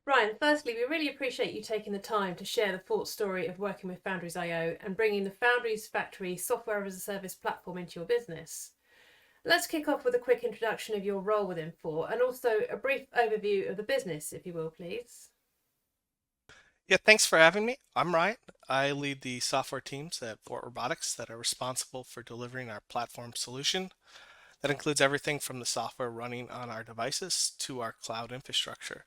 Ryan, firstly, we really appreciate you taking the time to share the thought story of working with Foundries.io and bringing the FoundriesFactory software as a service platform into your business. Let's kick off with a quick introduction of your role within Fort and also a brief overview of the business, if you will, please. Yeah, thanks for having me. I'm Ryan. I lead the software teams at Fort Robotics that are responsible for delivering our platform solution. That includes everything from the software running on our devices to our cloud infrastructure.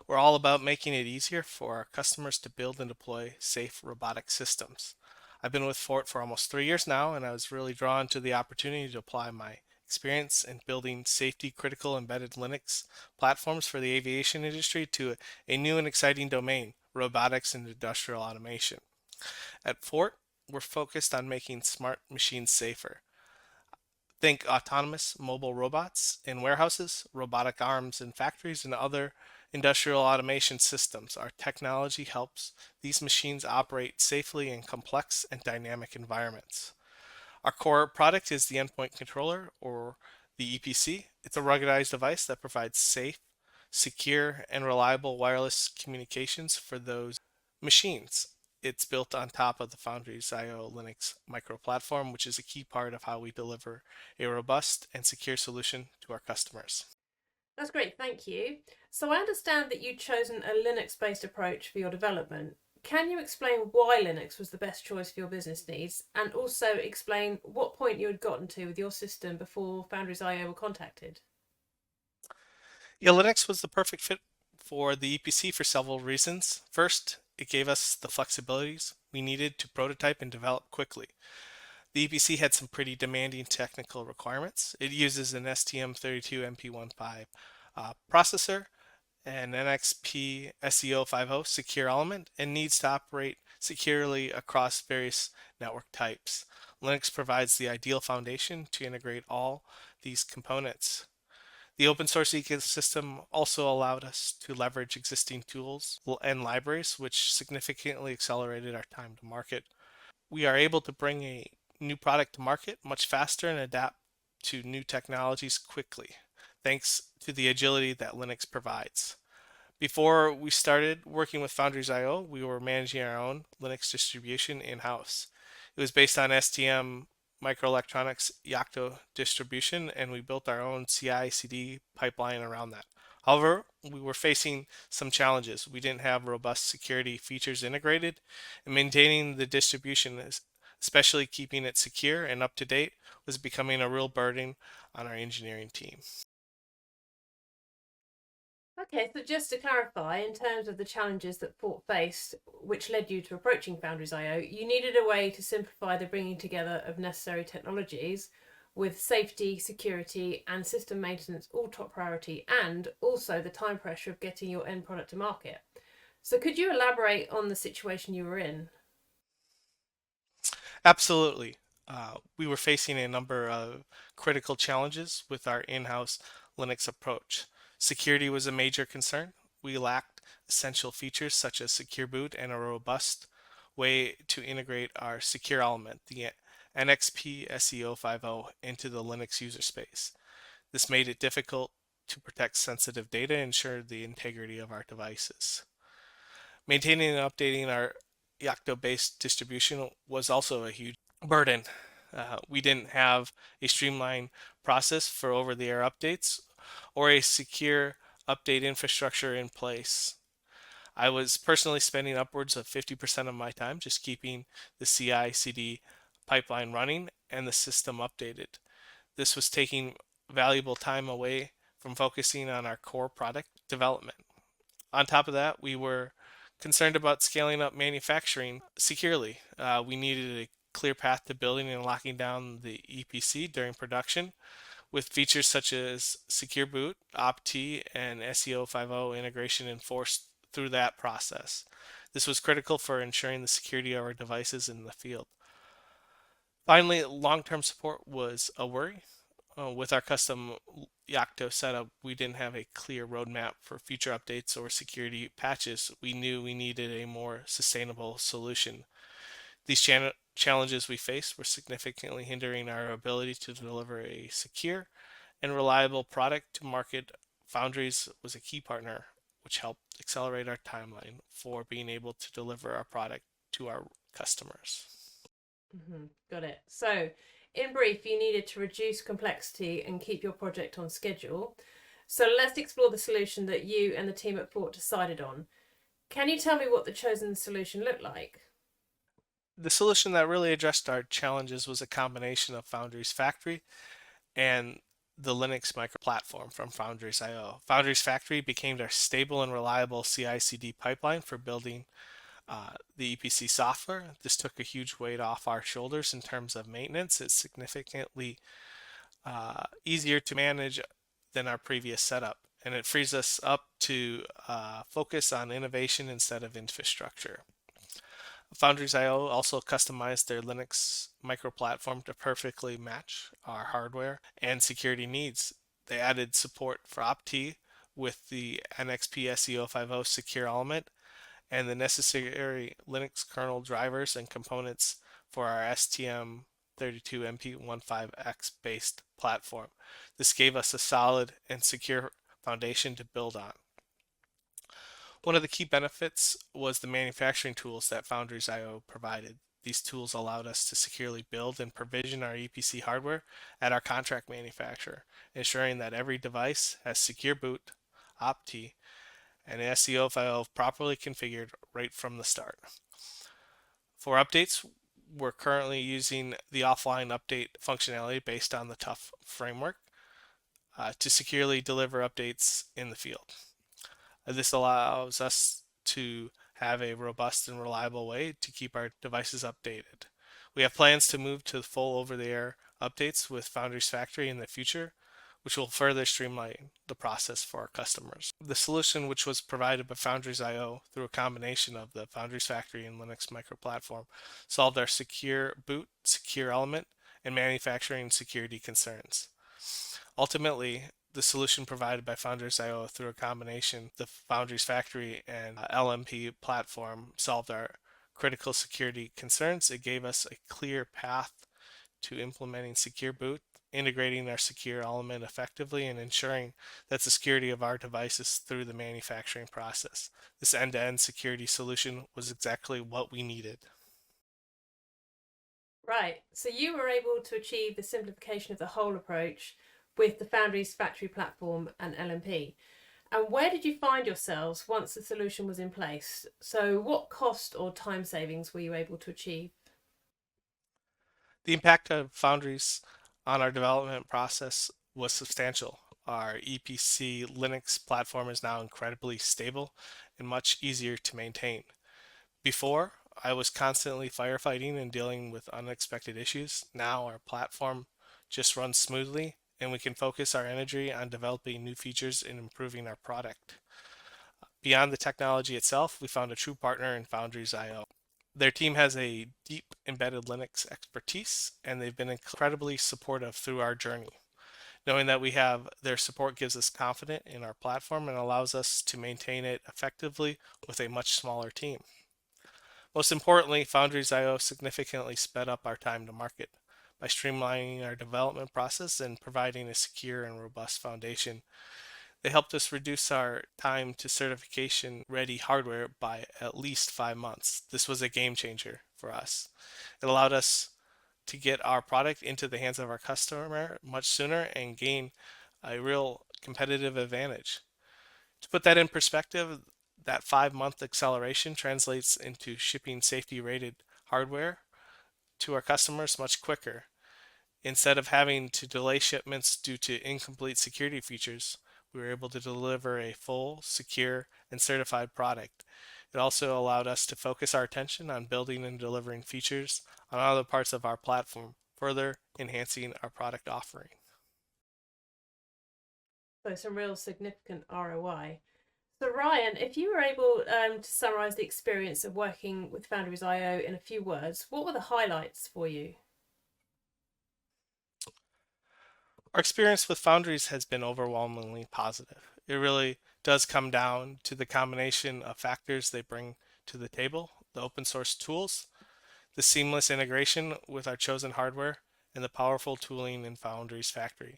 We're all about making it easier for our customers to build and deploy safe robotic systems. I've been with Fort for almost 3 years now, and I was really drawn to the opportunity to apply my experience in building safety critical embedded Linux platforms for the aviation industry to a new and exciting domain, robotics and industrial automation. At Fort, we're focused on making smart machines safer. Think autonomous mobile robots in warehouses, robotic arms in factories, and other industrial automation systems. Our technology helps these machines operate safely in complex and dynamic environments. Our core product is the endpoint controller, or the EPC. It's a ruggedized device that provides safe, secure, and reliable wireless communications for those machines. It's built on top of the Foundries IO Linux micro platform, which is a key part of how we deliver a robust and secure solution to our customers. That's great, thank you. So, I understand that you've chosen a Linux based approach for your development. Can you explain why Linux was the best choice for your business needs and also explain what point you had gotten to with your system before Foundries.io were contacted? Yeah, Linux was the perfect fit for the EPC for several reasons. First, it gave us the flexibilities we needed to prototype and develop quickly. The EPC had some pretty demanding technical requirements. It uses an STM32MP15 processor, an NXP SEO50 secure element, and needs to operate securely across various network types. Linux provides the ideal foundation to integrate all these components. The open source ecosystem also allowed us to leverage existing tools and libraries, which significantly accelerated our time to market. We are able to bring a new product to market much faster and adapt to new technologies quickly, thanks to the agility that Linux provides. Before we started working with Foundries.io, we were managing our own Linux distribution in-house. It was based on STM Microelectronics Yocto distribution, and we built our own CI/CD pipeline around that. However, we were facing some challenges. We didn't have robust security features integrated, and maintaining the distribution, especially keeping it secure and up to date, was becoming a real burden on our engineering team. Okay, so just to clarify, in terms of the challenges that Fort faced, which led you to approaching Foundries.io, you needed a way to simplify the bringing together of necessary technologies with safety, security, and system maintenance all top priority, and also the time pressure of getting your end product to market. So, could you elaborate on the situation you were in? Absolutely. We were facing a number of critical challenges with our in-house Linux approach. Security was a major concern. We lacked essential features such as secure boot and a robust way to integrate our secure element, the NXP SEO50, into the Linux user space. This made it difficult to protect sensitive data and ensure the integrity of our devices. Maintaining and updating our Yocto-based distribution was also a huge burden. We didn't have a streamlined process for over-the-air updates or a secure update infrastructure in place. I was personally spending upwards of 50% of my time just keeping the CI/CD pipeline running and the system updated. This was taking valuable time away from focusing on our core product development. On top of that, we were concerned about scaling up manufacturing securely. We needed a clear path to building and locking down the EPC during production with features such as secure boot, opt, and SEO50 integration enforced through that process. This was critical for ensuring the security of our devices in the field. Finally, long-term support was a worry. With our custom Yocto setup, we didn't have a clear roadmap for future updates or security patches. We knew we needed a more sustainable solution. These challenges we faced were significantly hindering our ability to deliver a secure and reliable product to market. Foundries was a key partner which helped accelerate our timeline for being able to deliver our product to our customers. Got it. So, in brief, you needed to reduce complexity and keep your project on schedule. So, let's explore the solution that you and the team at Fort decided on. Can you tell me what the chosen solution looked like? The solution that really addressed our challenges was a combination of FoundriesFactory and the Linux micro platform from Foundries.io. FoundriesFactory became our stable and reliable CI/CD pipeline for building the EPC software. This took a huge weight off our shoulders in terms of maintenance. It's significantly easier to manage than our previous setup, and it frees us up to focus on innovation instead of infrastructure. Foundries.io also customized their Linux micro platform to perfectly match our hardware and security needs. They added support for opt with the NXP SE050 secure element and the necessary Linux kernel drivers and components for our STM32MP15X based platform. This gave us a solid and secure foundation to build on. One of the key benefits was the manufacturing tools that Foundries.io provided. These tools allowed us to securely build and provision our EPC hardware at our contract manufacturer, ensuring that every device has secure boot, opt and SEO file properly configured right from the start. For updates, we're currently using the offline update functionality based on the TUF framework to securely deliver updates in the field. This allows us to have a robust and reliable way to keep our devices updated. We have plans to move to full over-the-air updates with FoundriesFactory in the future, which will further streamline the process for our customers. The solution, which was provided by Foundries.io through a combination of the FoundriesFactory and Linux micro platform, solved our secure boot, secure element, and manufacturing security concerns. Ultimately, the solution provided by Foundries.io through a combination of the FoundriesFactory and LMP platform solved our critical security concerns. It gave us a clear path to implementing secure boot, integrating our secure element effectively, and ensuring that the security of our devices through the manufacturing process. This end-to-end security solution was exactly what we needed. Right. So, you were able to achieve the simplification of the whole approach with the FoundriesFactory platform and LMP. And where did you find yourselves once the solution was in place? So, what cost or time savings were you able to achieve? The impact of Foundries on our development process was substantial. Our EPC Linux platform is now incredibly stable and much easier to maintain. Before, I was constantly firefighting and dealing with unexpected issues. Now our platform just runs smoothly and we can focus our energy on developing new features and improving our product. Beyond the technology itself, we found a true partner in Foundries.io. Their team has a deep embedded Linux expertise, and they've been incredibly supportive through our journey. Knowing that we have their support gives us confidence in our platform and allows us to maintain it effectively with a much smaller team. Most importantly, Foundries.io significantly sped up our time to market. By streamlining our development process and providing a secure and robust foundation, they helped us reduce our time to certification ready hardware by at least 5 months. This was a game changer for us. It allowed us to get our product into the hands of our customer much sooner and gain a real competitive advantage. To put that in perspective, that 5 month acceleration translates into shipping safety rated hardware to our customers much quicker. Instead of having to delay shipments due to incomplete security features, we were able to deliver a full, secure, and certified product. It also allowed us to focus our attention on building and delivering features on other parts of our platform, further enhancing our product offering. So, some real significant ROI. So, Ryan, if you were able to summarize the experience of working with Foundries.io in a few words, what were the highlights for you? Our experience with Foundries has been overwhelmingly positive. It really does come down to the combination of factors they bring to the table: the open source tools, the seamless integration with our chosen hardware, and the powerful tooling in FoundriesFactory.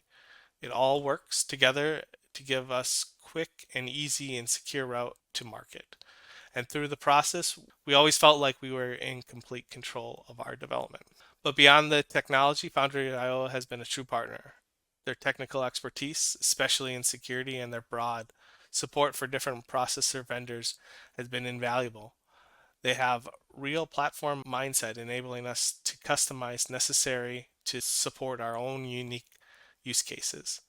It all works together to give us quick and easy and secure route to market. And through the process, we always felt like we were in complete control of our development. But beyond the technology, Foundry.io has been a true partner. Their technical expertise, especially in security, and their broad support for different processor vendors has been invaluable. They have real platform mindset, enabling us to customize necessary to support our own unique use cases.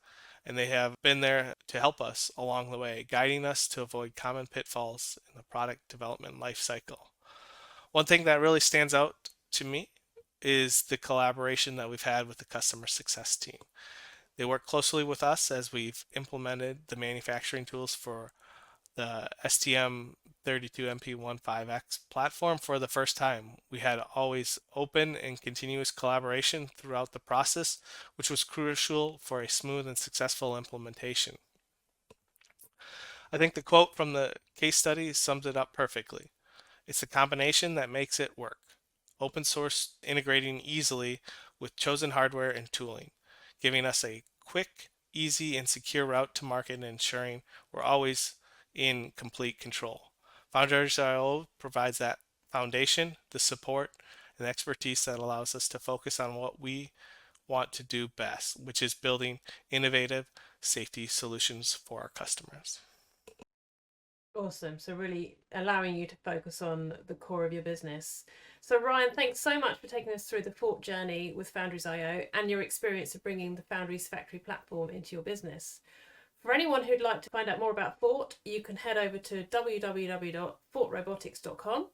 And they have been there to help us along the way, guiding us to avoid common pitfalls in the product development lifecycle. One thing that really stands out to me is the collaboration that we've had with the customer success team. They work closely with us as we've implemented the manufacturing tools for the STM32MP15X platform for the first time. We had always open and continuous collaboration throughout the process, which was crucial for a smooth and successful implementation. I think the quote from the case study sums it up perfectly. It's the combination that makes it work. Open source integrating easily with chosen hardware and tooling, giving us a quick, easy, and secure route to market and ensuring we're always in complete control. Foundries.io provides that foundation, the support, and expertise that allows us to focus on what we want to do best, which is building innovative safety solutions for our customers. Awesome. So really allowing you to focus on the core of your business. So Ryan, thanks so much for taking us through the Fort journey with Foundries.io and your experience of bringing the FoundriesFactory platform into your business. For anyone who'd like to find out more about Fort, you can head over to www.fortrobotics.com.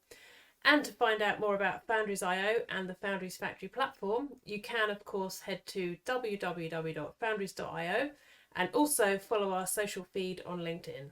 And to find out more about Foundries.io and the FoundriesFactory platform, you can, of course, head to www.foundries.io and also follow our social feed on LinkedIn.